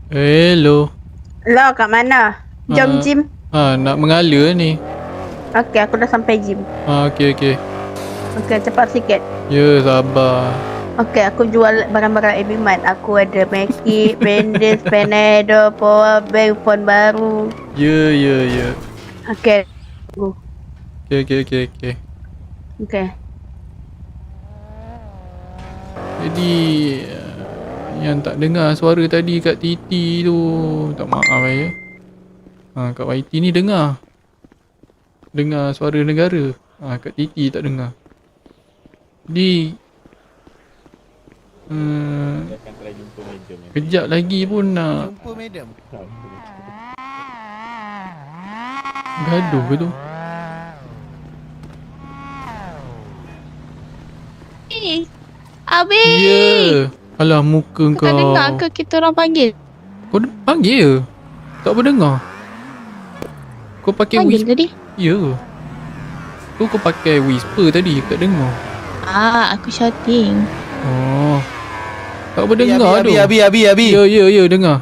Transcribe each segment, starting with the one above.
Hello. Lah, kat mana? Jom gym. Nak mengala ni. Okey, aku dah sampai gym. Okey. Okey, cepat sikit. Ya, sabar. Okey, aku jual barang-barang Abimat. Aku ada Makeup, Bandage, Panadol, Power Bank, phone baru. Ya. Okey. Okey. Okey. Jadi yang tak dengar suara tadi kat TT tu, tak maaf ya. Kat YT ni dengar suara negara. Kat TT tak dengar. Jadi kejap lagi pun nak Jumpa madam. gaduh ke tu. Abi. Ya. Alah muka Kau tak kau. dengar ke kita orang panggil? Kau panggil je. Tak berdengar. Kau pakai Panggil whisper. tadi. Ya. Kau pakai whisper tadi. Tak dengar. Aku shouting. Oh. Tak berdengar tu. Abi. Ya, dengar.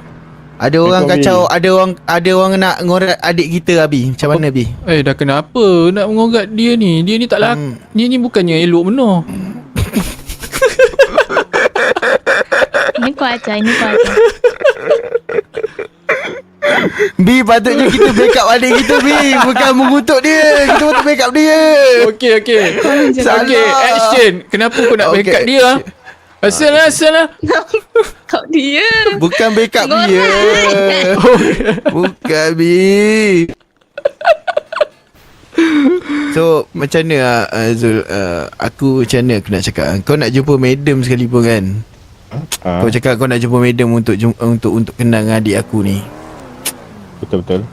Ada orang kacau, ada orang nak ngorat adik kita Abi. Macam mana Abi? Dah kenapa nak mengorat dia ni? Dia ni tak Dia ni bukannya elok benar. Ini kau ajar. Bi, patutnya kita backup adik kita Bi. Bukan mengutuk dia. Kita patut backup dia. Okey. Salah. Okey, action. Kenapa kau nak backup dia? Asal lah. Kau dia. Bukan backup dia. Bukan Bi. So macam mana Zul, aku macam mana aku nak cakap, kau nak jumpa madam sekali pun kan. Kau cakap kau nak jumpa madam untuk kenal dengan adik aku ni. Betul.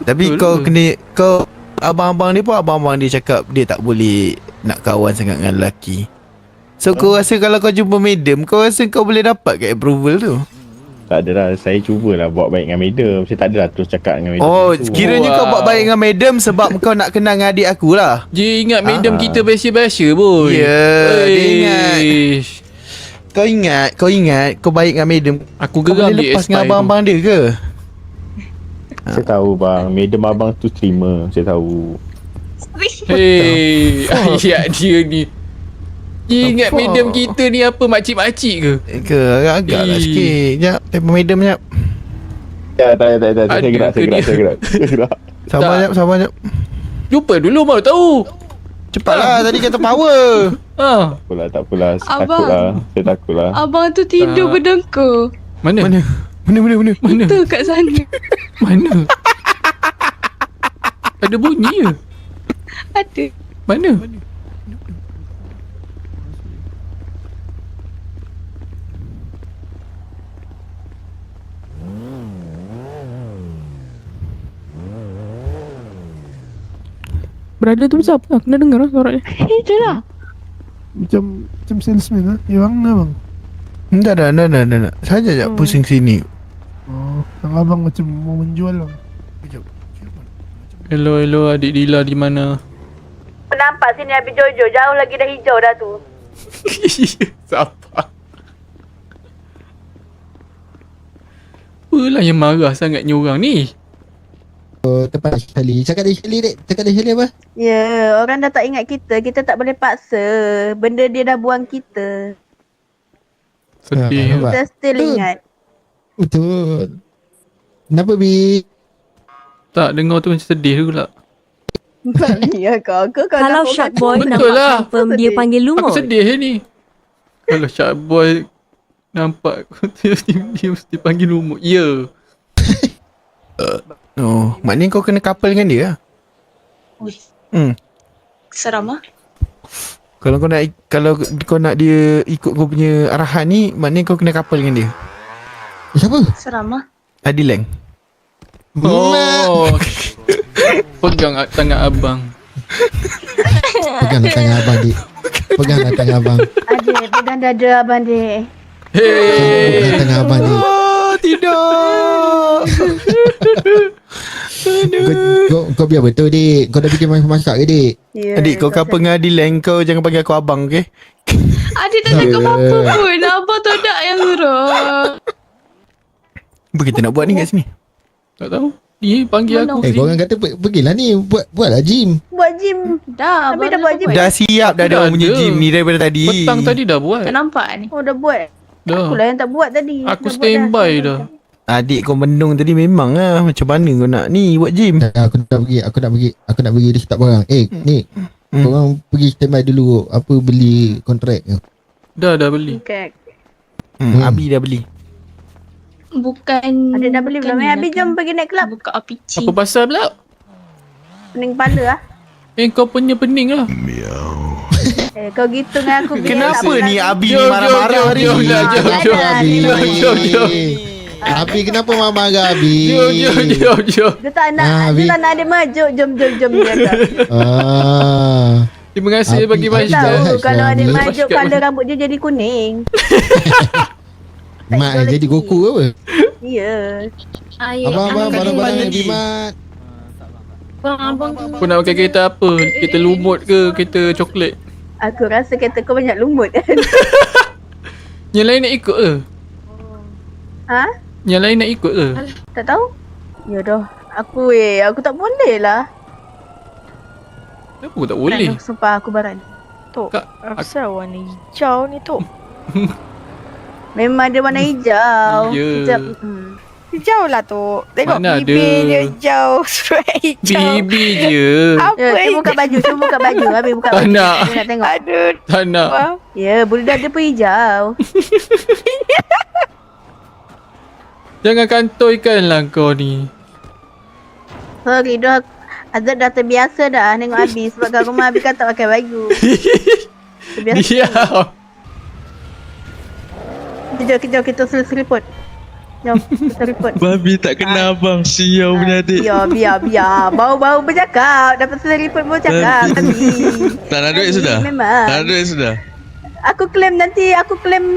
Tapi Betul kau ke? kena, kau abang-abang dia cakap dia tak boleh nak kawan sangat dengan lelaki. So kau rasa kalau kau jumpa madam, kau rasa kau boleh dapat ke approval tu? Tak adalah, saya cubalah buat baik dengan madam. Saya tak adalah terus cakap dengan madam. Oh, tu. kiranya kau buat baik dengan madam sebab kau nak kenal dengan adik aku lah. Dia ingat madam kita biasa-biasa pun. Ya, dia ingat. Eish. Kau ingat kau baik dengan madam. Aku Kau geram boleh dia lepas dengan expire tu. abang-abang dia ke? Saya tahu bang, madam abang tu streamer. Saya tahu. Hei, ayat dia ni. Dia ingat Apa? madam kita ni apa, makcik-makcik ke? Ke agak-agak lah Eh. sikit. Sekejap, telefon madam sekejap. Ya, tak. Saya Ada gerak. ke dia? Sabar sekejap. Jumpa dulu baru tahu. Cepatlah, tadi kata power. Tak apalah. Abang. Saya takutlah. Abang tu tidur Tak. berdengkur. Mana? Mana? Mana? Tu kat sana. Mana? Ada bunyi ke? Ada. Mana? Berada tu macam apa? Kena dengar lah suaranya. Itulah. Macam salesman lah. Yang mana bang? Dah. Saja je pusing sini. Oh, yang abang macam mau menjual lah. Hello, adik Dila di mana? Aku nampak sini habis Jojo. Jauh lagi dah hijau dah tu. Siapa? Apalah yang marah sangatnya orang ni? Tempat Shelly. Cakap dia Shelly dek. Cakap dia Shelly apa? Ya, orang dah tak ingat kita. Kita tak boleh paksa. Benda dia dah buang kita. Sedih. Nampak? Kita still Betul. ingat. Betul. Kenapa Bi? Tak dengar tu macam sedih pula. Ya kau Kalau Shark Boy Betul nampak lah. confirm dia Sedih. panggil Aku lumut. sedih ni. Kalau Shark Boy nampak dia mesti panggil lumut. Ya. Oh, maknanya kau kena couple dengan dia lah. Ui. Hmm. Seram ah. Kalau kau nak dia ikut kau punya arahan ni, maknanya kau kena couple dengan dia. Siapa? Seram ah. Adileng. Oh. Pegang tangan abang. Peganglah tangan abang dik. Peganglah tangan abang. Adik, pegang dada abang dek. Hey. Peganglah tangan abang dik. Oh, tidak. Kau biar betul dik. Kau dah bikin masak ke dik? Ya, Adik, kau couple dengan Adileng, kau jangan panggil aku abang, okay? Adik tak cakap apa-apa pun. Abang tu tak yang suruh. Apa kita nak buat ni kat sini? Tak tahu. Ni panggil aku. Korang kata pergilah ni. Buatlah gym. Buat gym. Dah, Tapi baru dah buat gym. Dah siap dah Aku ada dah orang punya ada. gym ni daripada tadi. Petang tadi dah buat. Tak nampak ni. Oh dah buat. Dah. Akulah yang tak buat tadi. Aku Dah buat standby dah. Adik kau mendung tadi memang lah. Macam mana kau nak ni buat gym? Aku nak pergi dia start barang. Ni. Korang pergi standby dulu. Apa beli kontrak tu. Dah beli. Okay. Abi dah beli. Bukan. Ada dah beli belum? bukan Habis ni jom lah. pergi naik kelab. Buka RPG. Apa pasal pula? Pening kepala lah. Kau punya pening lah. Kau gitu dengan aku. biar Kenapa tak ni berani. Abi ni marah-marah hari jom ni? lah, jom. Abi kenapa marah-marah Abi? Jom. Dia tak nak, Abi. dia tak nak ada maju. Jom dia kata. Terima kasih Abi bagi tak Tahu bahagian. Jahat kalau suami. adik maju colour rambut dia jadi kuning. Mak jadi Goku apa? Ya. Abang barang-barang jimat. Abang. Kau nak pakai kereta apa? Kereta lumut ke kereta coklat? Aku rasa kereta kau banyak lumut. Yang lain nak ikut ke? Ha? Yang lain nak ikut ke? Tak tahu? Ya dah. Aku tak boleh lah. Kenapa kau tak boleh? Sumpah aku baran. Tok, Kak, asal warna hijau ni Tok? Memang dia warna hijau. Ya. Sekejap. Hijau lah Tok. Tengok Mana bibir ada? dia hijau, surat hijau. Bibi je. Apa Ya, cuba ni? buka baju. Cuba buka baju. Habis buka Tak baju. nak. Dia nak tengok. Aduh, Tak nak. bang. Ya, budak dia pun hijau. Jangan kantoikan lah kau ni. Sorry dah. Azad dah terbiasa dah tengok Abi. Sebab kat rumah Abi kan tak pakai baju. Terbiasa. Diam. Kejap kita seliput. Jom, kita report. Babi tak kena abang. Siau punya adik. Biar. Bau-bau bercakap. Dapat seliput bercakap. Abi. Tak nak duit sudah? Memang. Tak nak duit sudah? Aku claim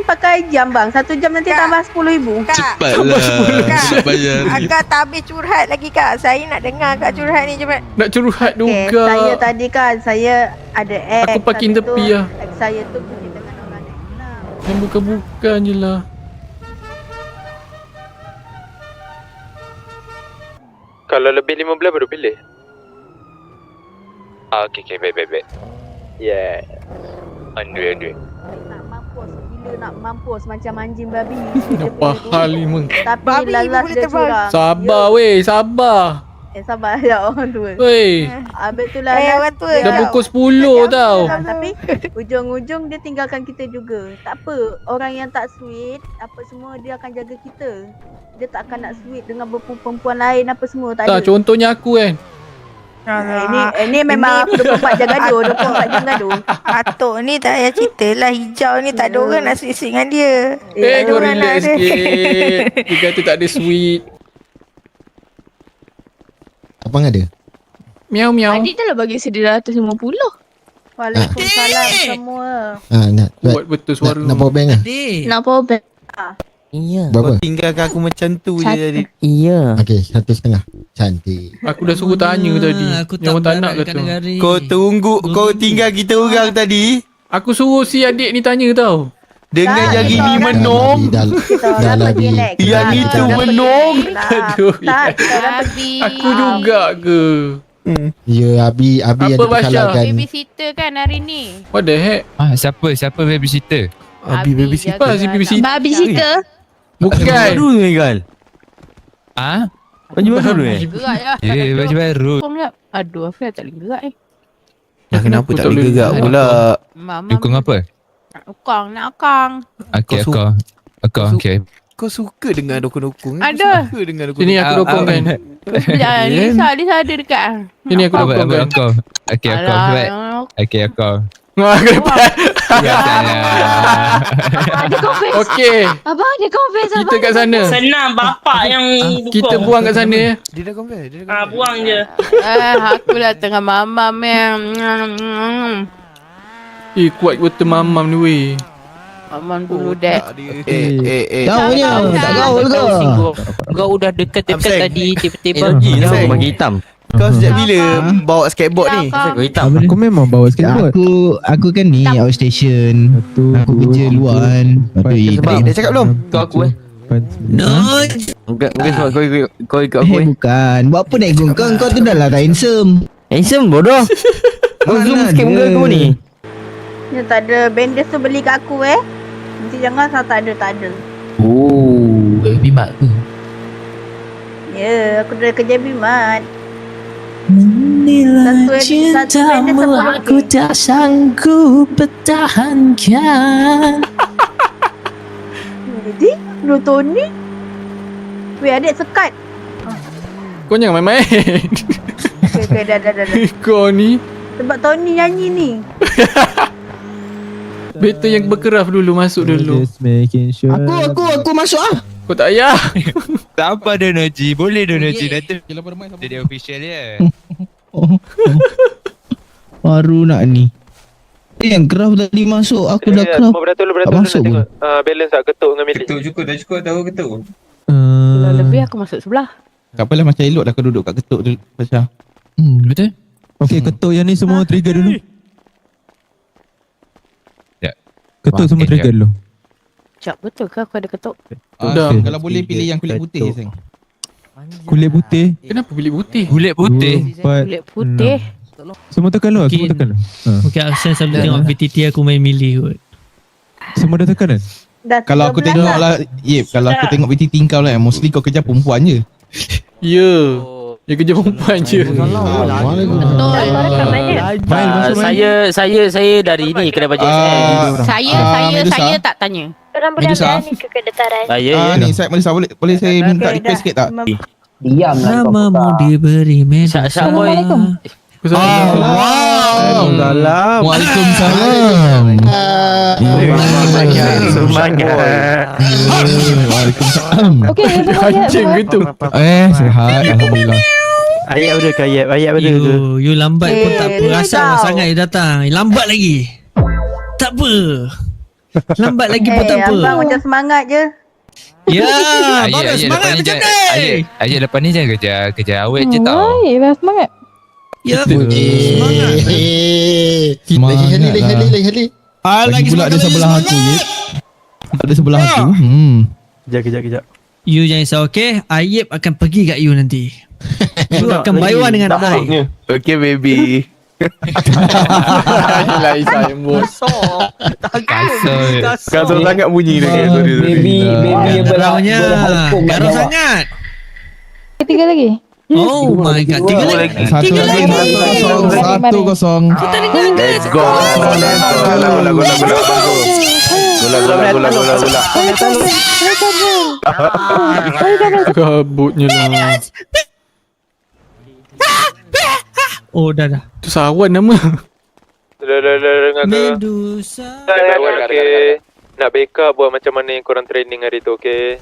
pakai jam bang. 1 jam nanti Kak. tambah 10,000. Kak, Cepatlah. Kak. Nak bayar. Akak tak habis curhat lagi Kak. Saya nak dengar Kak curhat ni cepat. Nak curhat Okay, juga. saya tadi kan saya ada ex. Aku parking Satu tepi tu, lah. Ex saya tu pergi dengan orang lain lah. Yang bukan-bukan je lah. Kalau lebih 15 baru pilih. Okay, baik. Yeah. Andui. Nak mampus. Bila nak mampus macam anjing babi. Apa hal ni meng? Tapi Babi lalas boleh dia terbang. curang. Sabar weh, sabar. Sabar ya orang tua. Weh, Habis tu lah. orang tua dah Jauh. pukul 10 tau. Tapi ujung-ujung dia tinggalkan kita juga. Tak apa. Orang yang tak sweet, apa semua dia akan jaga kita. Dia tak akan nak sweet dengan perempuan lain apa semua. Tak Tak, ada. contohnya aku kan. Ini memang aku 24 jam gaduh. 24 jam gaduh. Atok ni tak payah cerita lah. Hijau ni tak ada orang nak sweet-sweet dengan dia. Kau orang relax nak ada. sikit. Dia kata tak ada sweet. Abang ada? Miau. Adik dah lah bagi saya 250. Waalaikumsalam semua. Nak Buat betul suara. nak power bank lah. Nak power bank. Iya. Berapa? Kau tinggalkan aku macam tu je tadi. Iya. Okey, 1.5. Cantik. Aku dah suruh tanya tadi. Aku Yang orang tak nak kata. Kau tunggu, kau tinggal kita orang tadi. Aku suruh si adik ni tanya tau. Dengan Tak, jari kita ni orang menong. Kita orang pergi naik. Yang kelab. itu Kita orang pergi menong. naik kelab. Aduh, Tak, kita orang pergi. Aku juga ke? Ya, Abi Apa, ada Basha? kesalahan. Babysitter kan hari ni. What the heck? Siapa babysitter? Abi babysitter. Apa si BBC? Babi sitter. Bukan. Baru ni Gal. Ah? Baju baru ni. Gerak je. Ya, baju baru. Aduh, aku tak boleh gerak Kenapa Aku tak tak boleh boleh gerak gerak. pula? Mama Dukung apa? nak ukang. Okey, Kau akak. Okey. Kau suka dengan dukung-dukung? Ada. Suka dengan dukung-dukung. Sini aku dukung kan. Lisa ada dekat. Sini aku dukung kan. Akak. Okey, akak. Cepat. Okey, akak. Wah, kedepan. Ya, salah. Ada confess. Okey. Abang ada confess. Kita kat sana. Senang bapak yang Kita buang kat sana ya. Dia dah confess. Dia dah confess. buang je. Aku lah tengah mamam yang. Kuat betul mamam ni weh. Mamam dulu dek. Gaulnya, tak gaul ke? Kau udah dekat-dekat Absent. tadi tiba-tiba Absent. kau bagi hitam. Kau sejak bila bawa skateboard ni? Kau hitam. Aku memang bawa skateboard. Aku kan ni outstation. Aku kerja luar kan. Lepas tu Dik, dah cakap belum? Kau aku Mungkin sebab kau ikut aku Bukan. Buat apa naik gunung? Kau tu dah lah tak handsome. Handsome bodoh. Kau zoom Mana sikit ada? muka kau ni. Dia tak ada. Bandage tu beli kat aku Nanti jangan salah tak ada. Oh, bimak tu. Ya, aku dah kerja bimat. Inilah Satu bandage cintamu 10 aku ringgit. tak sanggup pertahankan. Jadi, Bro Tony. Weh, adik sekat. Kau jangan main-main. Okay, dah. Kau ni Sebab Tony nyanyi ni. better yang berkeraf dulu, masuk dulu. Aku masuk ah. Kau tak payah. Tak apa Donoji. Boleh Donoji. Nanti dia official dia. Baru nak ni. Yang craft tadi masuk, aku dah craft. Beratur Tak masuk pun. balance tak ketuk dengan milik. Ketuk cukup, dah cukup tahu ketuk. Kalau lebih aku masuk sebelah. Tak apalah, macam elok dah kau duduk kat ketuk tu Pasha. Betul? Okay, ketuk yang ni semua trigger dulu. Ya. Ketuk semua trigger dulu. Cak, betul ke aku ada ketuk? Dah. Kalau boleh pilih yang kulit putih sayang. Kulit putih. Kenapa pilih putih? Kulit putih. Kulit putih. Semua tekan lu, semua tekan lu. Okay, aku selalu tengok VTT aku main melee kot. Semua dah tekan kan? Dah Kalau aku 13 tengok lah, kalau aku tengok BTT kau lah, mostly kau kerja perempuan je. Ya. Dia kerja perempuan je. Saya dari ni kena baju Saya tak tanya. Medusa. Ya. Ni saya Melissa, boleh saya minta request sikit tak? Namamu diberi Medusa. Syahboy. Wow. Waalaikumsalam. Waalaikumsalam. Kancing ke tu? Sihat alhamdulillah. Ayat benda ke ayat benda tu. You lambat pun tak apa. Risau. Asal sangat you datang. Lambat lagi. Tak apa. Lambat lagi pun tak apa. Abang macam semangat je. Ya, Ayat bagus semangat depan ni macam jangan- ni. Ayat depan ni jangan kerja awet je tau. Semangat. Ya, Semangat. Lagi. Lagi pula ada sebelah aku, Yip. Ada sebelah aku. Kejap. You jangan risau, okay? Ayib akan pergi kat you nanti. You akan buy one dengan I. Okay baby. Lain saya bos. Kasar sangat bunyi dia. Baby Garaunya. Garau sangat. Tiga lagi. Oh my god. Tiga lagi. Satu lagi. 1-0. Kita dengar ke? Go. Gula. Kabutnya lah. Oh, dah. Tu Sawan nama. Medusa. Nak backup buat macam mana yang korang training hari tu, okay?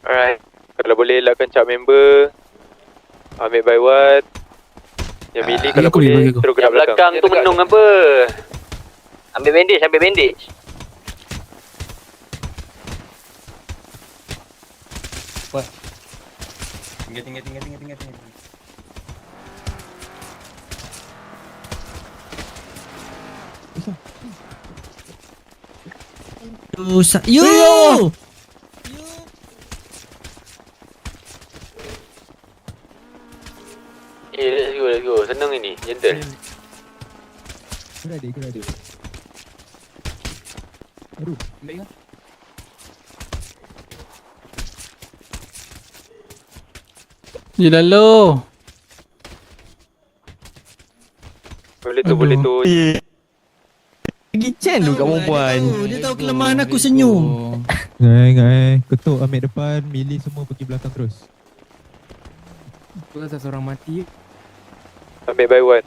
Alright. Kalau boleh elakkan cap member. Ambil by what? Yang milih kalau boleh terus gerak belakang. tu menung apa? Ambil bandage. Tinggal. Medusa. You. Let's go. Senang ini, gentle. Dia lalu. Boleh tu. Gicen tu kat perempuan. Dia tahu kelemahan aku senyum. Ngai. Ketuk ambil depan, milih semua pergi belakang terus. Tu asal seorang mati. Ambil by what?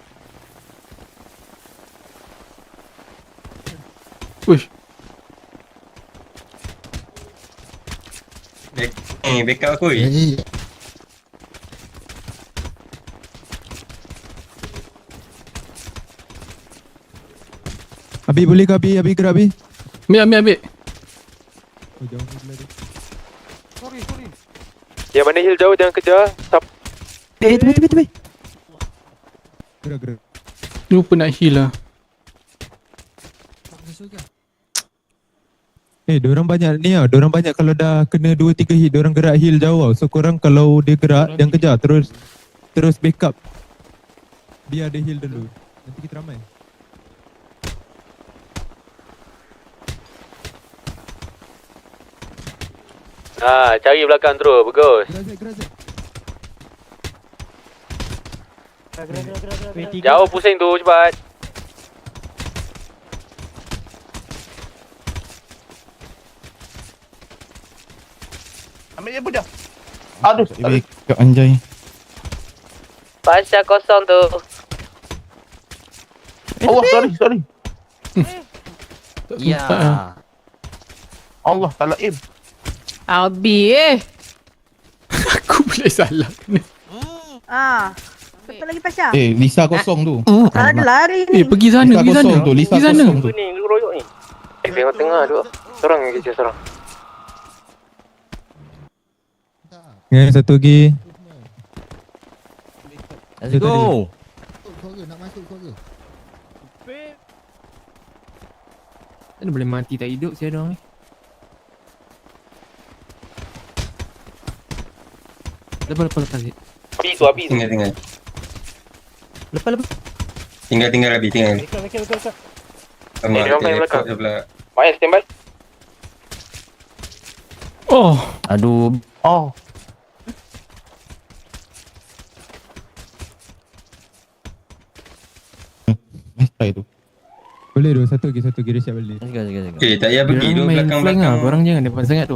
Uish. Backup aku. Abi boleh ke Abi? Abi gerak Abi. Ambil. Yang mana hill jauh jangan kejar. Stop. Tepi. Gerak. Lupa nak heal lah. Diorang banyak ni tau. Diorang banyak kalau dah kena 2-3 hit, diorang gerak heal jauh tau. So korang kalau dia gerak, jangan kejar. Terus backup. Biar dia heal dulu. Nanti kita ramai. Cari belakang terus, bagus. Jauh pusing tu, cepat. Ambil dia budak. Aduh, Backup anjay. Pasal kosong tu. Allah, sorry. Ya. Allah, salah aim. Abi Aku boleh salah kena. Betul lagi Pasha. Lisa kosong tu. Tak ada lari ni. Pergi sana, pergi sana. Lisa Pergi sana. tu. Ni, lu royok ni. Tengah tu. Sorang yang kerja, sorang. Satu lagi. Let's go. Suara nak masuk suara. Mana boleh mati tak hidup saya dong ni. Lepas. Api tu. Tinggal. Lepas. Tinggal Abi, tinggal. Betul. Ni, dia orang belakang. Main standby. Oh. Aduh. Oh. Try tu. Boleh tu, satu lagi dia siap balik. Tak payah pergi duduk belakang-belakang. Korang jangan depan sangat tu.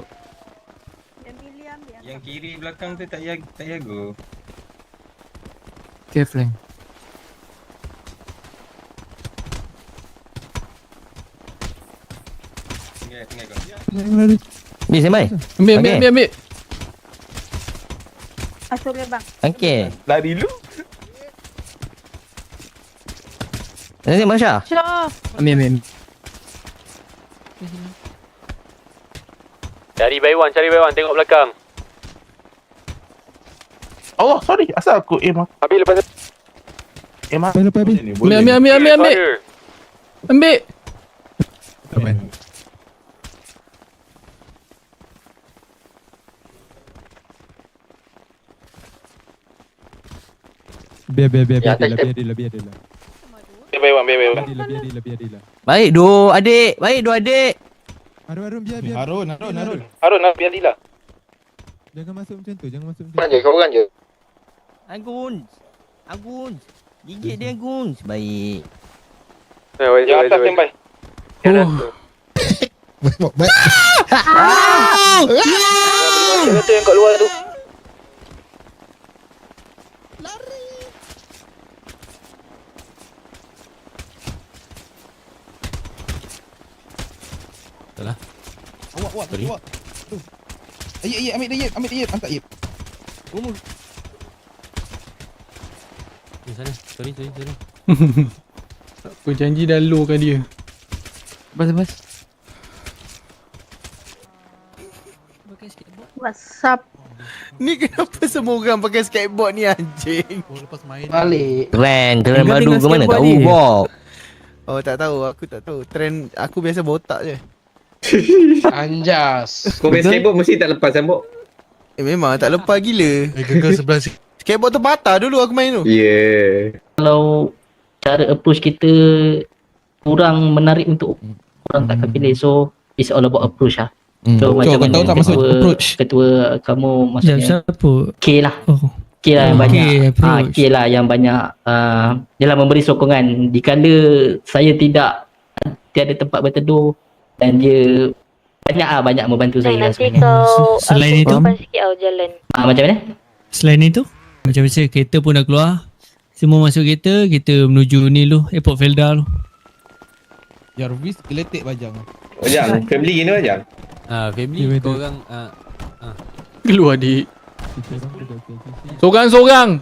Yang pilih ambil. Yang kiri belakang tu tak payah go. Okay, flank. Tinggal kau. Ni standby. Ambil. Sorry bang. Okey. Lari dulu. Nanti Masya. Ambil. Cari Baiwan, tengok belakang. Allah, sorry. Asal aku aim aku. Habis lepas tu. Aim aku. Lepas. Ambil. Biar dia lah. Biar. Biar dia lah. Baik, dua adik. Harun, biar. Harun. Harun, biar Dila. Jangan masuk macam tu. Kau orang je. Agun. Gigit dia Agun. Baik. Yang atas standby. Baik. Kata yang kat luar tu. Awak. Tu. Ambil dia. Angkat Yip. Di sana. Sorry. Apa janji dah low kan dia. Bas. WhatsApp. Ni kenapa semua orang pakai skateboard ni anjing? Balik. Keren baru ke mana? Tahu Bob. Oh tak tahu, aku tak tahu. Trend aku biasa botak je. Anjas. Kau main skateboard mesti tak lepas kan, Bob? Memang tak lepas gila. Gagal sebelah sini. Skateboard tu patah dulu aku main tu. Yeah. Kalau cara approach kita kurang menarik untuk orang takkan pilih. So it's all about approach lah. So macam mana tak masuk approach. ketua kamu maksudnya Siapa? K lah. Oh. K lah yang banyak. approach. K lah yang banyak dia lah memberi sokongan. Dikala saya tiada tempat berteduh dan dia banyak membantu saya lah sebenarnya. Selain itu, Macam mana? selain itu, macam biasa kereta pun dah keluar. Semua masuk kereta, kita menuju ni lu, Airport Felda lu. Jarvis geletek bajang. Bajang, family ni bajang. Family Korang keluar dik. Sorang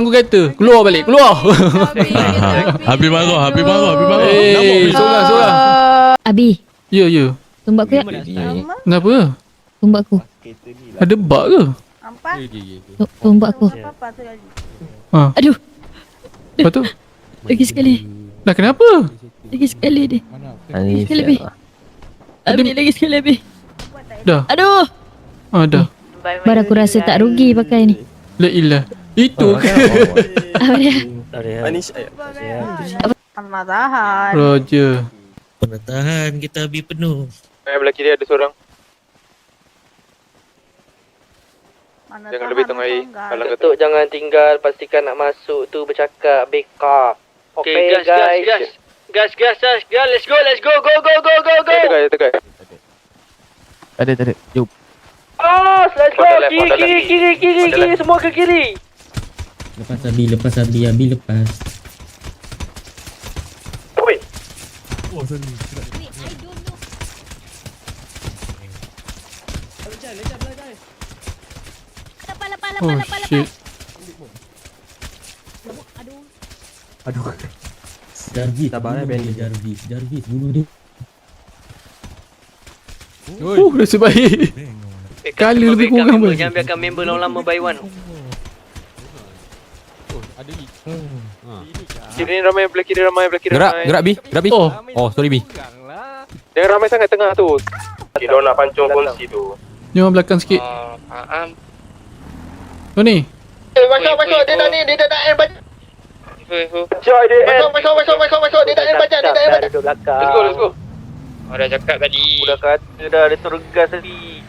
aku kata. Keluar balik. Habis marah. Sorang. Abi, Ya. tumbak aku ya? Kenapa? Tumbak aku. Ada bug ke? Nampak? Tumbak aku. Apa tu lagi? Aduh, Lepas tu? lagi sekali. Dah kenapa? Lagi sekali deh. Lagi sekali lebih. Ambil lagi sekali habis. Dah. Aduh. Dah. Bar aku rasa tak rugi pakai ni. La ilah. Itu ke? Apa dia? Allah tahan. Roger. Tahan kita habis penuh. Belah kiri ada seorang. Mana Jangan tahan lebih tengah air. tonggal. Halang Datuk jangan tinggal, pastikan nak masuk tu bercakap backup. Okay, guys. Gas, let's go, Tegai. Tak ada. Jom. Oh, let's go, kiri, semua ke kiri. Lepas Abi lepas. Wait. Oh shit. Jarvis. Jarvis bunuh dia. Nasib baik. Kali lebih kurang pun. Jangan biarkan member lama-lama by one. Kiri ramai, belah kiri ramai. Gerak Bi. Oh, sorry Bi. Jangan ramai sangat tengah tu. Kita nak pancung kongsi tu. Jangan belakang sikit. Tu ni. Masuk. Dia tak nak baca. Joy dia. Masuk. Dia tak nak baca. Let's go. Dah cakap tadi. Udah kata dah, dia tergas tadi.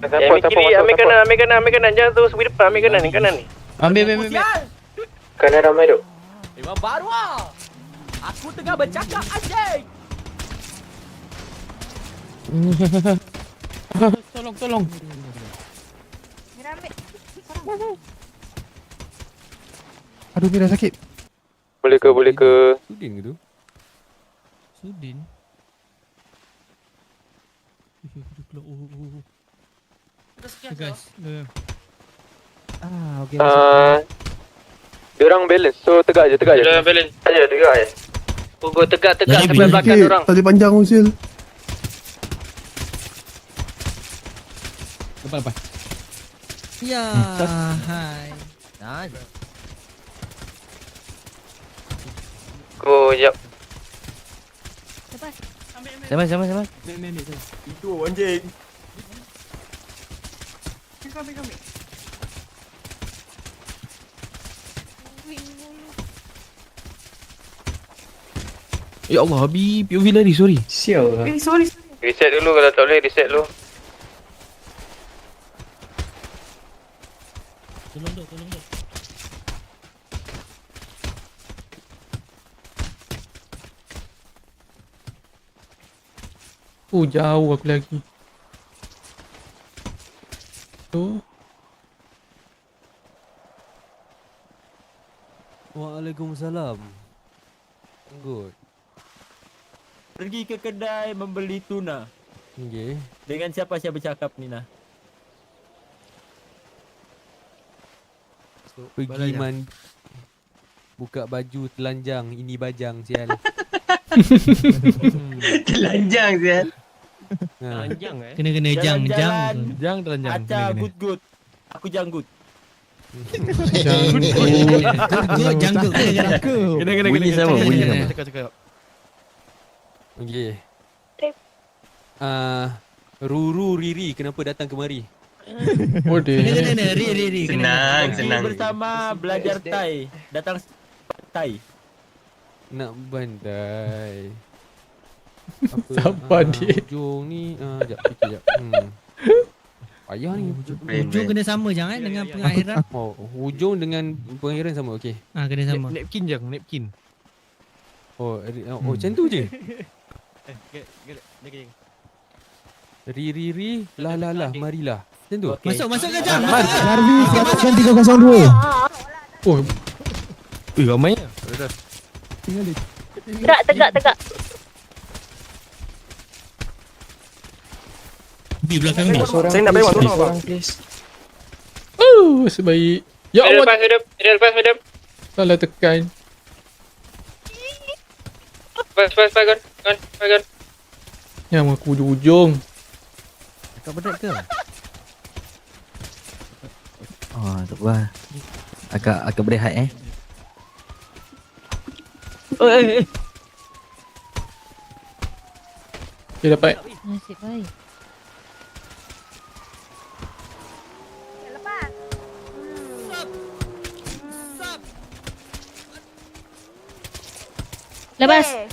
Ambil kanan. Jangan terus pergi depan. Ambil kanan ni. Ambil. Kanan ramai tu. Memang baru ah. Aku tengah bercakap anjing. Tolong. Aduh, ni dah sakit. Boleh ke? Sudin ke tu? Sudin. Guys. Okey. Dia orang balance. So tegak je. Dia balance. Ya, tegak je. Pukul tegak sampai belakang Okey, orang. tali panjang usil. Lepas. Ya, hai. Go, jap. Sama. Itu anjing. Ya Allah, Abi, POV lari, sorry. Sorry. Reset dulu kalau tak boleh, reset dulu. Tolong dok. Jauh aku lagi. Tu. Waalaikumsalam. Good. Pergi ke kedai membeli tuna. Okay. Dengan siapa saya bercakap ni nah? Pergi buka baju telanjang, ini bajang sial. Telanjang sial. Telanjang Kena jang. Jang telanjang. Acah good. Aku janggut. Janggut. Kena. Bunyi sama. Cakap. Okay. Ruru Riri kenapa datang kemari? Kena Ri. Senang. Bersama belajar Thai. Datang Thai. Nak bandai. Siapa dia? Hujung ni, sekejap, fikir sekejap. Payah ni. Hujung kena sama jangan dengan pengakhiran. Hujung dengan pengakhiran sama, okey. Kena sama. Napkin. Macam tu je. Ri, lah, marilah. Macam tu. Masuk ke jam? Jarvis, dapatkan 302. Ramai. Tegak. Di belakang ni. Saya nak bayar tolong please. Sebaik. Ya Allah. Dia lepas, madam. Salah tekan. Pas, gun. Yang aku ujung. Kau berat ke? Tak apa. Agak berehat Okay, dapat. Nasib baik. Lepas. Lepas. Okay.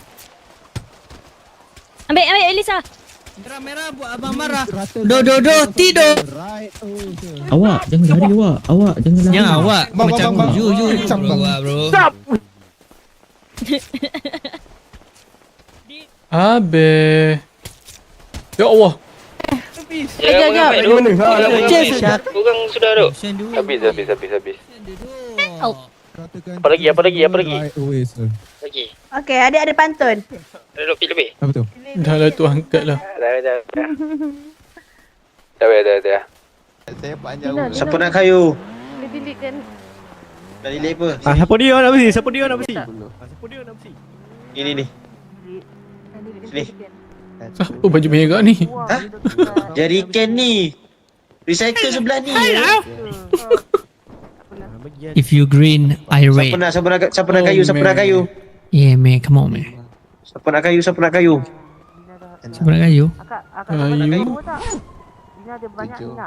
Ambil Elisa. Merah-merah buat abang marah. Do, tidur. Awak jangan lari awak jangan lari. Jangan awak. Macam you. Bro. Stop. Habis. Ya Allah. Korang sudah duduk. Habis. Apa lagi? Right away, sir. Lagi. Okay, adik ada pantun. Duduk pit lebih. Apa tu? Dah lah tu angkat lah. Dah. Siapa nak kayu? Dah delete apa? Siapa dia nak besi? Siapa dia nak besi? Ini. Sini. Siapa baju merah ni? Ha? Jerican ni. Recycle sebelah ni. If you green, I red. Siapa nak kayu? Yeah, man. Come on, man. Siapa nak kayu? Siapa nak kayu? Kayu.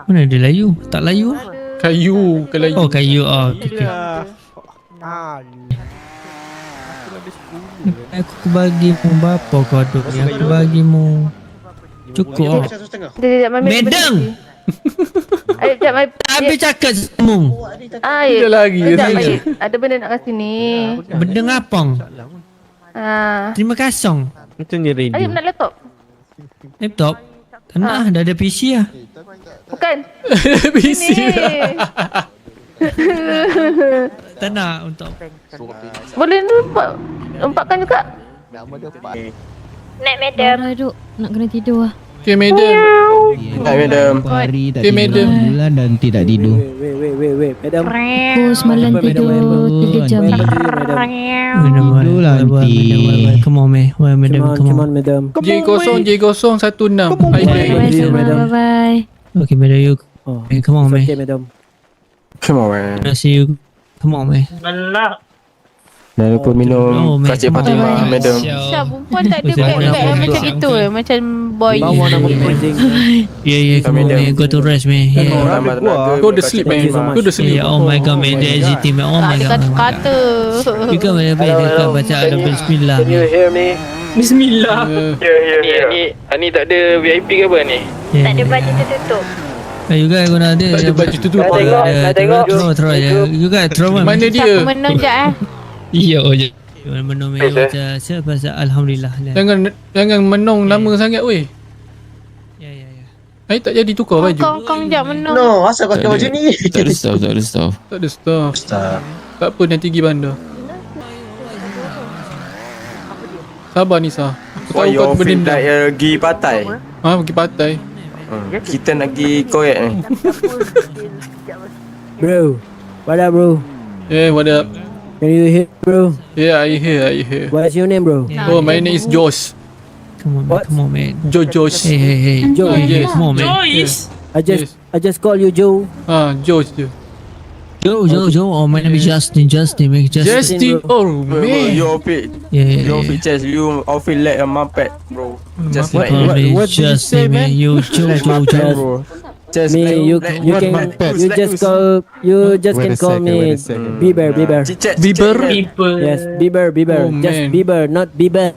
Mana ada layu? Tak layu? Kayu. Kayu. Oh, kayu. Oh, okay. Aku bagimu berapa kau duk ni? Aku bagimu cukup. Medang. Habis cakap semua. Ada lagi. Ada benda nak kasi ni. Benda ngapang. Terima kasih. Itu ni radio. Ayo nak laptop. Laptop? Tak nak, dah ada PC lah. Bukan. PC. Tak nak untuk Boleh empatkan juga. Naik madam. Duduk. Nak kena tidur lah. Okay, madam. Okay, madam. Bulan dan tidak tidur. Wait, madam. Aku semalam tidur 3 jam. Tidurlah nanti. Come on, man. Well, madam, come on. madam. J016. Bye-bye. Okay, madam, you. Come on, man. madam. Come on, man. I see you. Come on, man. Jangan lupa minum Kacik Fatimah, madam. Syah, perempuan tak ada beg macam gitu macam boy. Bawa nama penting. Yeah, come on, man. Go to rest, man. Yeah. Go to sleep, man. Go to sleep. Yeah, oh my god, man. The SGT, man. Oh my god. Kata. You kan dekat baca ada bismillah. Can you hear me? Bismillah. Ni tak ada VIP ke apa ni? Tak ada baju tertutup. You guys guna ada. Tak ada baju tutup. Nak tengok. Throw je. You guys throw man. Mana dia? Menang je Iya, oh je. Menung macam siapa alhamdulillah. Jangan menong lama sangat weh. Ya. Ai tak jadi tukar baju. Kong jap menang. No, asal kau pakai baju ni? Tak ada staff. Tak ada staff. Tak apa, nanti pergi bandar. Sabar Nisa. Aku tahu kau berdendam. Pergi patai. Pergi patai. Kita nak pergi koyak ni. Bro, what up, bro? What up? Can you hear, bro? Yeah, I hear. What's your name, bro? Oh, my name is Josh. Come on, man. Josh. Hey. Joe. Yes. Come on, man. I just call you Joe. Josh je. Joe. Oh, my name is Justin, man. Justin. Oh, man. You outfit. Yeah. You outfit chest. You outfit like a muppet, bro. Just like What did you say, man? You Joe. just Me, you just can call me Bieber. Bieber? Yes, Bieber. Oh, Just man. Bieber, not Bieber.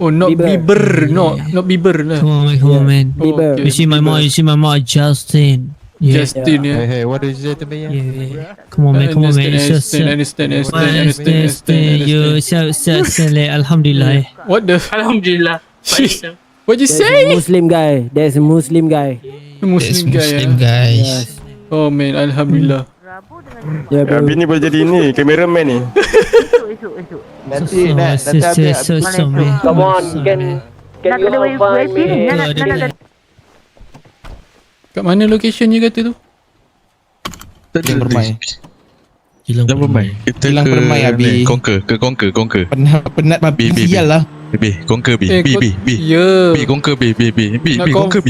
Oh, not Bieber. Not Bieber lah. Come on, man. Bieber. Okay. You see my mom, Justin. Yeah. Justin, yeah. Hey, what did you say to me? Yeah. Come on, man. It's just Understand. you say alhamdulillah. What the? Alhamdulillah. What you There's say? a Muslim guy. There's a Muslim guy. Muslim guy. guys. Oh man, alhamdulillah. Yeah, bro. Habis ni boleh jadi ni, cameraman ni. Nanti Come on, can you all find me? Kat mana location you kata tu? Jilang Permai. Jilang Permai. Kita Jilang Permai Abi. Conquer. Penat babi sial lah. Conquer B. Ya. Conquer B. Nak Conquer B.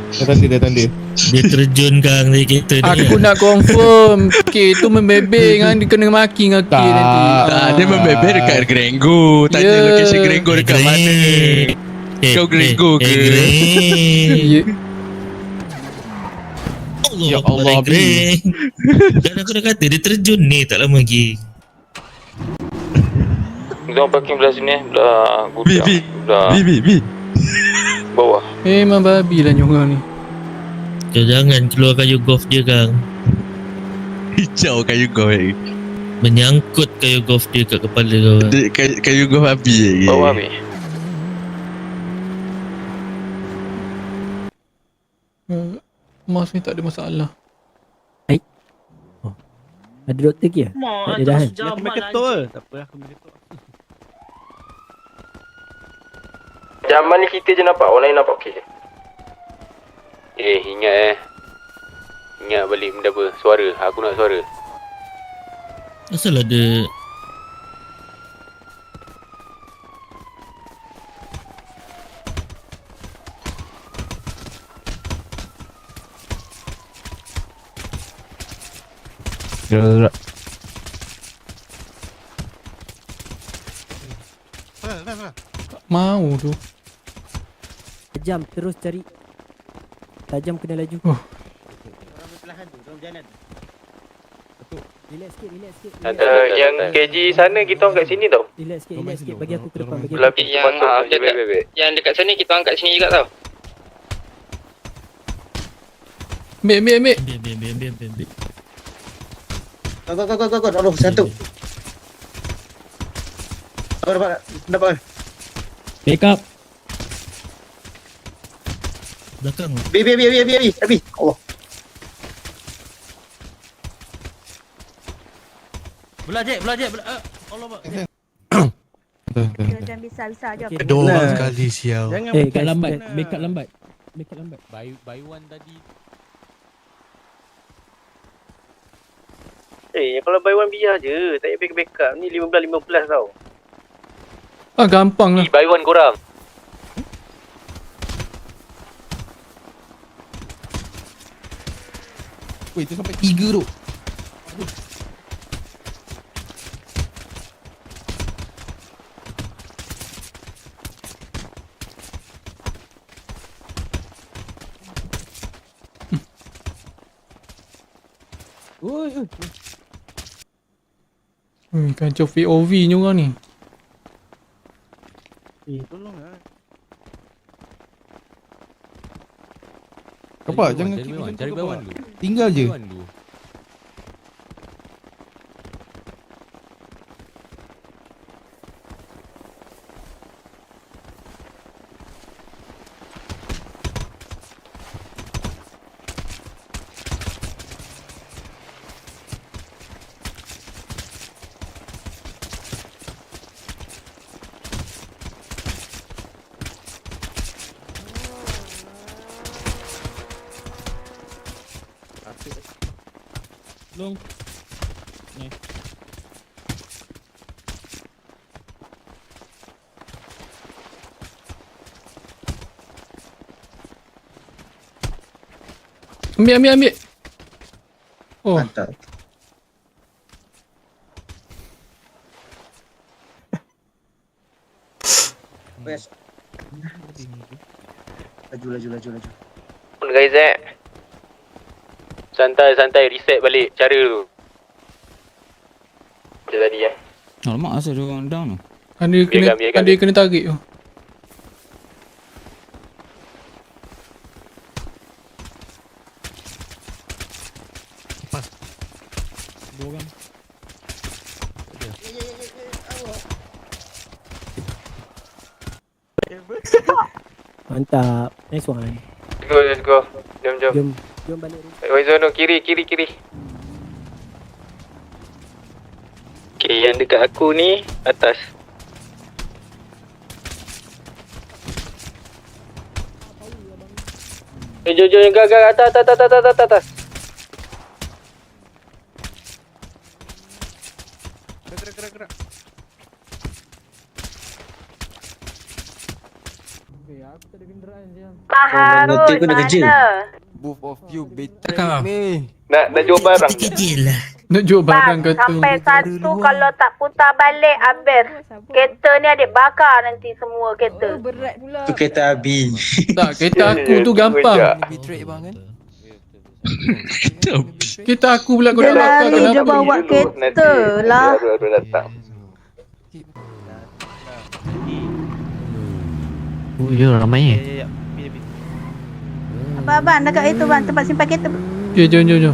Dah tanda. Dia terjun kang dari kereta ni. Aku nak confirm K tu membebel dengan dia kena maki dengan K nanti. Dia membebel dekat Grenggo. Tanya Ya. lokasi Grenggo dekat mana. Kau Grenggo ke? Ya. Ya Allah, Greg. Dan aku dah kata dia terjun ni tak lama lagi. Kita parking belah sini, belah gudang. Belah Bi. bawah. Memang babi lah nyorang ni. Kau jangan keluar kayu golf dia kang. Hijau kayu golf lagi. Menyangkut kayu golf dia kat kepala kau. Kayu golf api lagi. Bawah habis. Mas ni tak ada masalah. Ada doktor ke? Tak ada dah kan? Aku main ketul. Tak apa, aku main ketul. Zaman ni kita je nampak, orang lain nampak okey. Ingat balik benda apa? Suara. Aku nak suara. Asal ada Gerak. Tak mau tu. Tajam terus cari. Tajam kena laju. Oh. Orang berpelahan tu, orang berjalan. Relax sikit. Yang KG sana kita orang kat sini tau. Relax sikit. Bagi aku ke depan. Yang dekat sini kita angkat sini juga tau. Ambil. Biar. Kau. Aduh, satu. Kau dapat. Back up. Belakang. Abi. Allah. Belah Jack. Allah Pak. Jangan besar-besar je. Okay. Ada orang sekali sial. Jangan Kat lambat. Backup lambat. Buy one tadi. kalau buy one biar je. Tak payah backup. Ni 15 tau. Gampang lah. Buy one korang. Weh, tu sampai 3 tu. Kacau POV ni orang ni. Tolong lah. Apa? Jangan cari buy one dulu. Tinggal je. Long. Ambil. Oh, Mantap. Best. Laju. Pun guys Santai reset balik cara tu. Macam tadi Alamak, asal dia orang down tu. ada kena tarik tu. Dua orang. Mantap. Nice one. Let's go. Jom. Jom balik. Waizono kiri. Okay, yang dekat aku ni atas. Jom, gag atas. Gerak. Pak Harun mana? Both of you betray Cakap. me. Nak jual barang. Nak jual barang Bang, kata. sampai satu kalau tak putar balik habis. Kereta ni adik bakar nanti semua kereta. Berat pula. Tu kereta Abi. Tak, kereta aku tu gampang. Betray bang kan? Kereta aku pula kau Dia nak bakar lari je kenapa? bawa kereta lah. Baru datang. Oh, ya ramai Abang, dekat itu bang, tempat simpan kereta. Jom.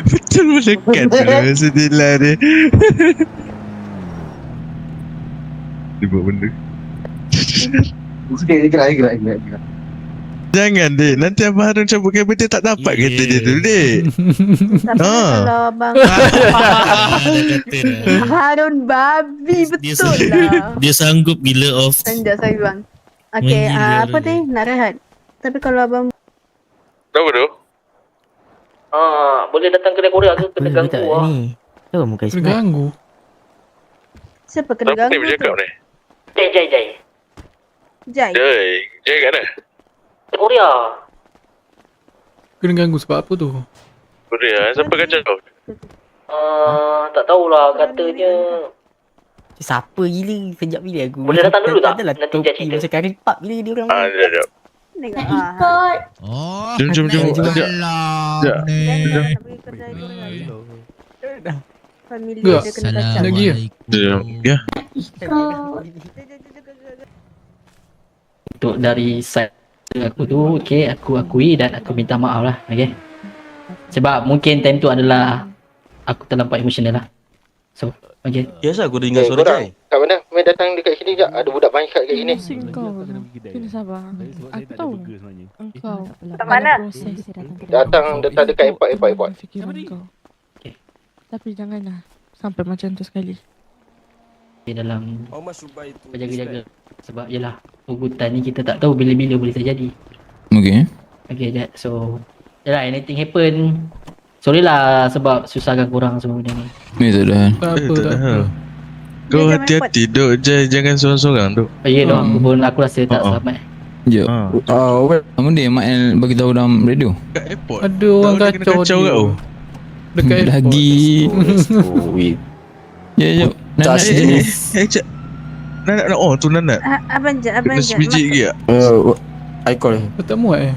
Betul melekat tu sedilah dia. Dia buat benda. Gerak. Jangan dek, nanti Abang Harun cabut kabel dia tak dapat kereta dia tu dek. Tapi kalau abang Harun babi betul lah. Dia sanggup gila off. Sekejap saya bang. Okay, Menggila apa lagi. ni? Nak rehat. Tapi kalau abang Kenapa tu? Boleh datang kedai Korea ke kena ganggu ah. Kena ganggu. siapa kena Siapa ni ganggu bercakap tu? ni? Jai. Jai. Jai kat mana? Korea. Kena ganggu sebab apa tu? Korea, siapa kacau? Tak tahulah katanya. Siapa gila kejap bila aku. Boleh datang dulu tak? Adalah Nanti Jai topi cerita. macam karin pub bila dia orang. Sekejap. Tengok Oh, Jom. Sekejap. family Gak. dia kena kacau. Lagi ya? Ya. Untuk dari side aku tu, okay, aku akui dan aku minta maaf lah, okay. Sebab mungkin time tu adalah aku terlampau emosional lah. So, okay. Biasa aku dengar suara Jai. Kat mana? Mai datang dekat sini jap. Ada budak banyak kat sini. Kau kena sabar. Aku tahu engkau Kat mana? proses Datang dekat airport. fikiran kau. Tapi janganlah sampai macam tu sekali. Di dalam berjaga-jaga. Sebab yelah, ugutan ni kita tak tahu bila-bila boleh terjadi. Okay. Okay, so yelah, anything happen. Sorry lah sebab susahkan korang semua benda ni. Ni tak ada. Tak apa. Kau Dia hati-hati duk Jai, jangan sorang-sorang duk. Ya dok, aku pun aku rasa tak selamat. Ya. Apa dia Mak El bagi tahu dalam radio? Kat airport. Ada orang kacau kacau dia. kau. Dekat airport. Lagi. Ya. Nak cak. Nak. Oh tu nak. Abang Jat. Kena sebiji lagi tak? I call. Tak muat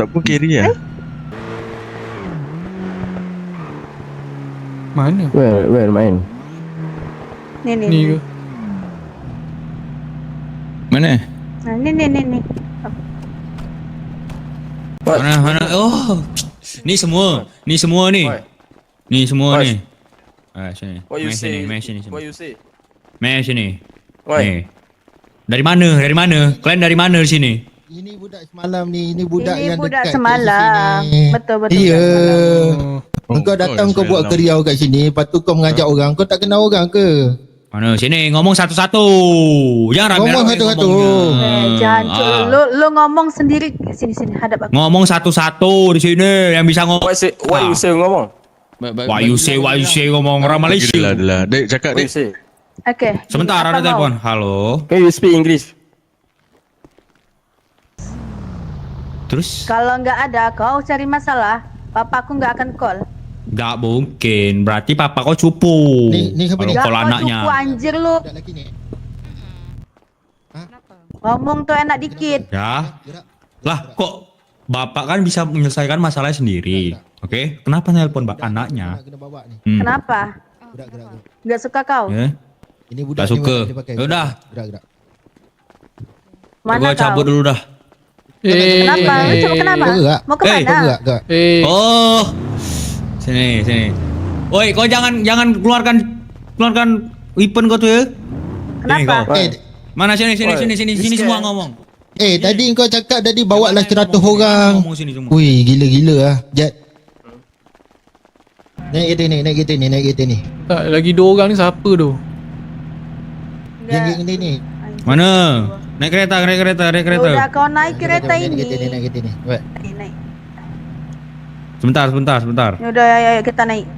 Tak pun carry lah. Mana? Well, main. Ni. Ni ke? Mana? Ni. Mana? Oh. Ni semua ni. Ni semua ni. Sini. Mai sini. you say? Mai sini. Ni. Dari mana? Kalian dari mana di sini? Ini budak semalam ni, ini budak Ini yang budak dekat semalam. kat sini. Betul. Ya. Oh. Kau datang kau buat keriau kat sini, lepas tu kau mengajak orang, kau tak kenal orang ke? Mana? Sini ngomong satu-satu. Jangan Ngomong ramai-ramai satu-satu. ngomongnya. Jangan lu ngomong sendiri sini hadap aku. Ngomong satu-satu di sini yang bisa ngomong. Why you say ngomong? Why you say ngomong orang Malaysia. Adalah. Dek cakap dek. say? Okay. Sebentar Apa ada mau? telepon. Halo. Can you speak English? Terus? Kalau nggak ada kau cari masalah, papa aku nggak akan call. Gak mungkin. Berarti papa kau cupu. Ni siapa ni? Kalau Nggak, kau anaknya. cupu anjir lu. Budak lelaki ni. Ngomong tuh enak dikit. Ya. Lah kok bapak kan bisa menyelesaikan masalahnya sendiri. Oke? Kenapa nelpon anaknya? Kena bawa ni. Kenapa? Gerak. Nggak suka kau? Ya. Ini budak Tak ni suka. dia pakai. Yaudah. Gerak. Mana Gua cabut kau? dulu dah. Kenapa? Lu cuma kenapa? Kau gerak. Mau ke Hey. Kau mana? gerak. Oh. Sini. Oi, kau jangan keluarkan weapon kau tuh ya. Sini Kenapa? kau. Mana sini semua ngomong. Tadi kau cakap tadi bawa lah 100 orang. Ngomong sini semua. Wih, gila lah. Jat. Naik kereta ni. Tak, lagi 2 orang ni siapa tu? Yang ni. Mana? Naik kereta. Udah kau naik kereta ini. Naik kereta ni. Buat. Naik. Sebentar. Udah, ayo kita naik.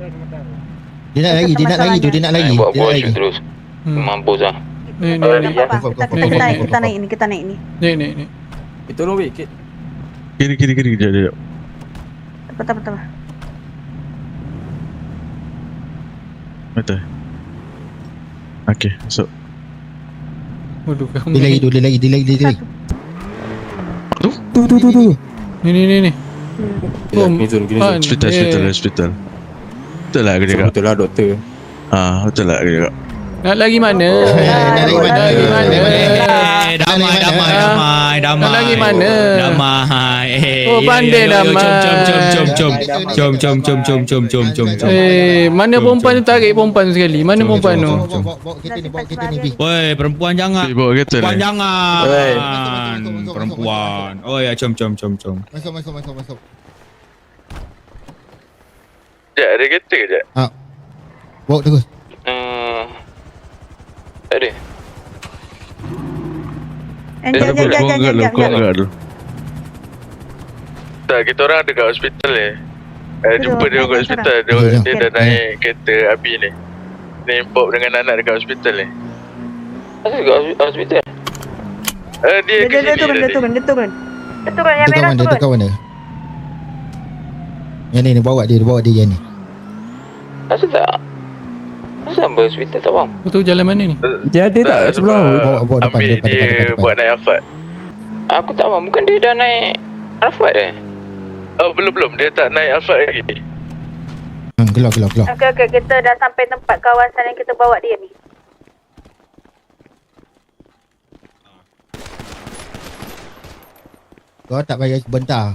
Dia nak lagi tu. Buat terus. Mampus lah. Ni. Tak apa. Kita naik ni. Ni. Tolong wait. Kiri kejap. Tak apa. Betul. Okey, masuk. Waduh, kamu. Dia lagi. Tu. Ni. Hospital. Betul lah aku cakap. Betul lah doktor. Betul lah aku cakap. Nak lagi mana? Damai. Nak lagi mana? Damai. Oh, pandai Damai. Jom. Mana perempuan tu, tarik perempuan tu sekali. Mana perempuan tu? Bawa kereta ni, Bi. Woi, perempuan jangan. Bawa kereta Perempuan ni. jangan. Perempuan. Oh ya, jom. Masuk. Sekejap, ada kereta kejap. Bawa terus. Tak ada. Kau angkat dulu. Tak, kita orang dekat hospital ni. Jumpa dia kat hospital. Dia dah naik kereta Abi ni. Ni Bob dengan anak dekat hospital ni. Asal dekat hospital? Dia ke sini tadi. Dia turun. Yang merah turun. Dia kawan dia. Yang ni bawa dia yang ni. Asal tak? Asal sampai hospital tak faham? Tu jalan mana ni? Dia ada tak sebelah? Bawa depan. Ambil dia buat naik Alphard. Aku tak faham. Bukan dia dah naik Alphard Belum. Dia tak naik Alphard lagi. Keluar. Okey, kita dah sampai tempat kawasan yang kita bawa dia ni. Kau tak payah sebentar.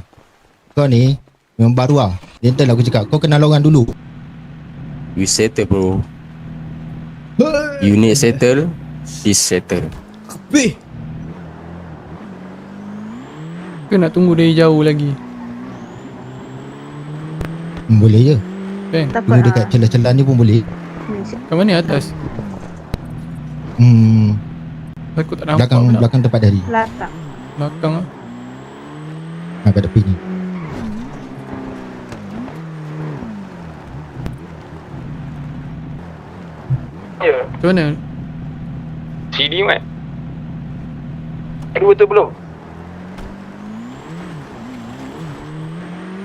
Kau ni memang baru lah. Gentle aku cakap. Kau kenal orang dulu. You settle bro. You need settle. This settle. Ke nak tunggu dari jauh lagi? Boleh je. Kan? Tunggu dekat celah-celah ni pun boleh. Kat mana atas? Aku tak nampak. Belakang tempat dari. Belakang lah. Kat tepi ni. Ya. Macam mana? CD mat. Betul belum?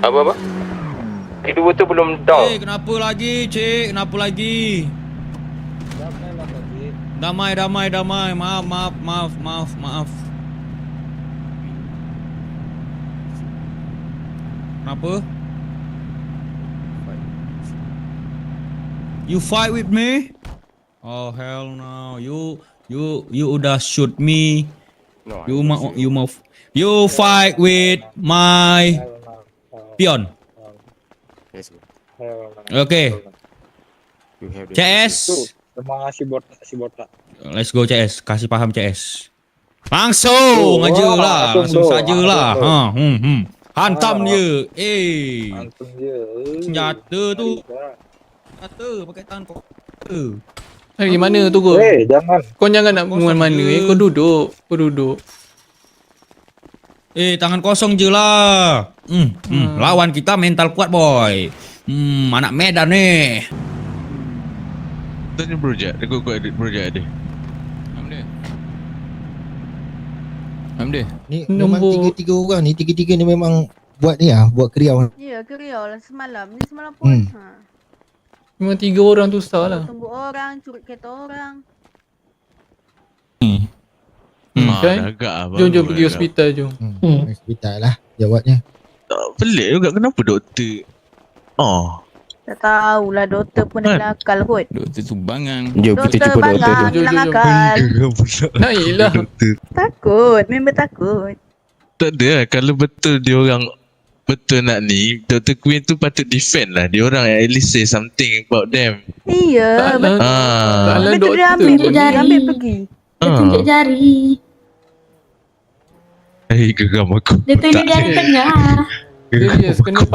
Apa? Itu betul belum down. Kenapa lagi, cik? Kenapa lagi? Damai. Maaf. Kenapa? You fight with me? Oh hell no. You udah shoot me. No, You fight with my pion. Let's go. Okay. You have the CS. Kasih botak. Let's go CS. Kasih faham CS. Langsung aja lah. Langsung sajalah. Hantam dia. Senjata tu. Senjata pakai tangan kau. Lagi mana tu kau? Jangan. Kau jangan nak mana. Kau duduk. Tangan kosong je lah. Lawan kita mental kuat boy. Anak Medan ni. Tanya projek. Dia kau edit projek dia. Amde. Ni memang tiga orang ni. Tiga-tiga ni memang buat ni lah. Buat kriau. Ya, kriau lah semalam. Ni semalam pun. Memang 3 orang tu sah lah. Tunggu orang, curi kereta orang. Kan? Jom pergi hospital jom. Hospital lah jawabnya. Pelik juga kenapa doktor. Tak tahulah doktor pun ada akal kot. Doktor tu bangang. Jom kita jumpa doktor tu. Hilang akal. Naiklah. Takut, member takut. Tak ada lah. Kalau betul dia orang betul nak ni, Dr. Queen tu patut defend lah. Dia orang at least say something about them. Iya, betul. Betul dia ambil pergi. Dia tunjuk jari. Geram aku. Dia tunjuk jari tengah. Serius, kena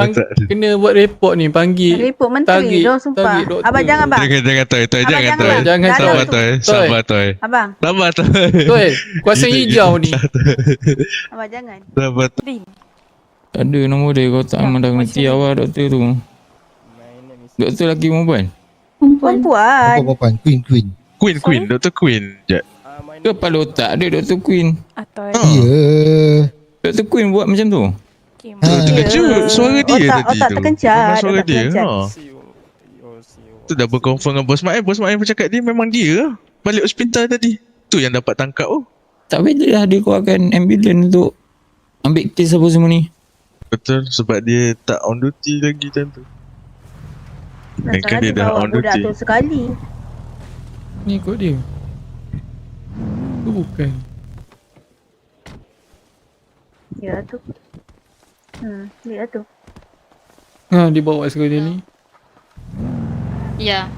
buat report ni, panggil. Report menteri tu sumpah. Abang jangan bang. Jangan toy. Jangan Sabar toy. Abang. Sabar toy. Toy, kuasa hijau ni. Abang jangan. Sabar. Tak ada nombor dia. Kau tak memang dah ngerti awak doktor tu. Doktor lelaki perempuan? Perempuan. Queen. Queen. Dr. Queen. Sekejap. Kepala otak dia Dr. Queen. Atau Ya. Dr. Queen buat macam tu. Kejut suara dia tadi Otak tu. terkencat. Memang suara otak dia. terkencat. Tu dah berkonfirm dengan Bos Mak. Bos Mak pun cakap dia memang dia. Balik hospital tadi. Tu yang dapat tangkap oh. Tak bela lah dia keluarkan ambulans untuk ambil kes apa semua ni. Betul, sebab dia tak on duty lagi time tu. Datang Kan dia lagi dah bawa on budak duty. tu sekali. Ni ikut dia. Tu bukan. Ya tu. Ya tu. Ha, dia bawa sekali ni. Ya.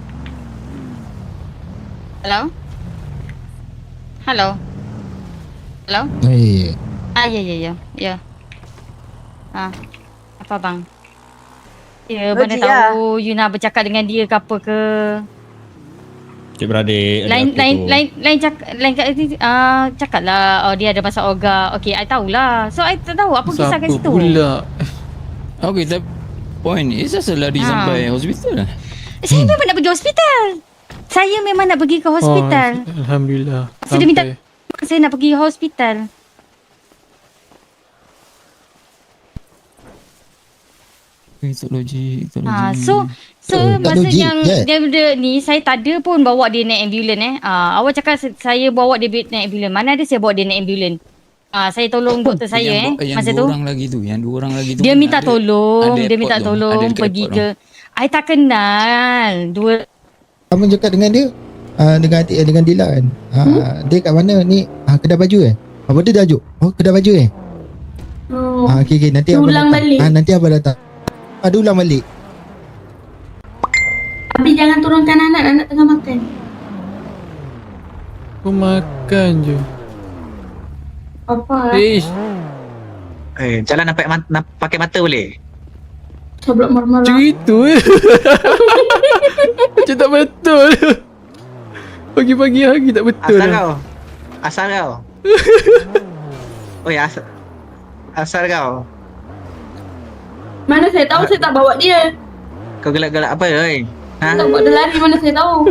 Hello? Hello? Hello? Eh, Ya. Apa bang? Ya, Logik mana tahu you nak bercakap dengan dia ke apa ke. Cik beradik. Lain cakap lah. Oh, dia ada pasal Olga. Okay, I tahulah. So, I tak tahu apa kisah kat Siapa situ. pula? Okay, tapi point is asal lari sampai hospital. Saya memang nak pergi hospital. Saya memang nak pergi ke hospital. Oh, Alhamdulillah. Saya minta saya nak pergi hospital. Tak logik. So tak masa logik, yang dia ni saya tak ada pun bawa dia naik ambulans awak cakap saya bawa dia naik ambulans. Mana ada saya bawa dia naik ambulans. Saya tolong doktor saya masa tu. Yang dua orang lagi tu. Dia minta tolong, ada dia minta airport tu. tolong Ada dekat pergi airport ke I tak kenal. Dua kamu cakap dengan dia? Dengan dengan Dila kan? Dia kat mana ni? Kedai baju Apa dia dah ajuk? Oh, kedai baju okay, nanti abang ulang datang. balik. Nanti abang datang. Ada ulang balik. Tapi jangan turunkan anak tengah makan. Kau makan je. Apa? Jalan nak pakai mata boleh? Sebelum marah-marah. Cerita macam tak betul. Pagi-pagi hari tak betul. Asal kau. Oh ya, asal kau. Mana saya tahu saya tak bawa dia. Kau gelak-gelak apa oi? Tak bawa dia lari mana saya tahu.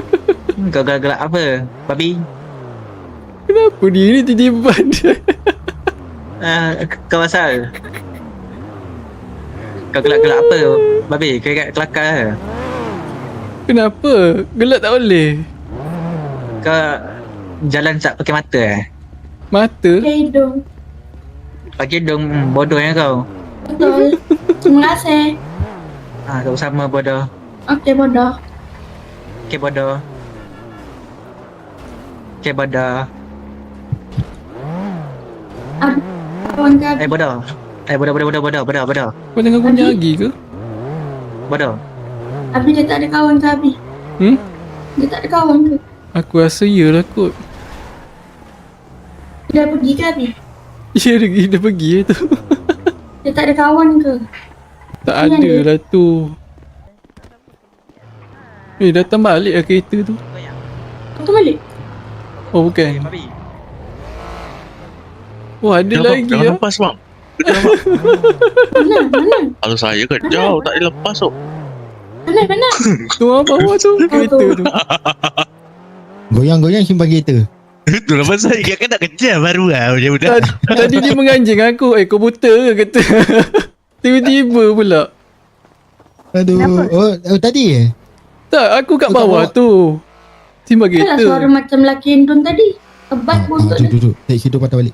Kau gelak-gelak apa? Babi? Kenapa dia ni tiba-tiba ada? Kau asal? Kau gelak-gelak apa? Babi, kau kat kelakar ke? Kenapa? Gelak tak boleh. Kau jalan tak pakai mata Mata? Pakai hidung. Pakai hidung, bodohnya kau. Betul. Terima kasih. Kau sama bodoh. Okey, bodoh. Okay, bodoh. Okay, bodoh. Kawan kami. Bodoh. Bodoh. Kau jangan kunyah lagi ke? Bodoh. Abi dia tak ada kawan ke Abi? Dia tak ada kawan ke? Aku rasa iyalah kot. Dia dah pergi ke Abi? Ya, dia dah pergi tu. Dia tak ada kawan ke? Tak ada lah tu. Datang balik lah kereta tu. Betul balik? Oh, bukan. Oh, ada Jangan, lagi jangan lah. lepas bang. Mana? Kalau saya kan jauh tak boleh lepas tu. Mana? Tu apa bawah tu? Kereta tu. Goyang-goyang simpan kereta. Itulah pasal saya kan nak kejar baru lah budak-budak. Tadi dia menganjing aku. Kau buta ke kata. Tiba-tiba pula. Aduh. Oh tadi Tak, aku kat bawah tu. Simpan Alah kereta. suara macam lelaki Indon tadi. Kebat buntut dia. Duduk. Tarik situ patah balik.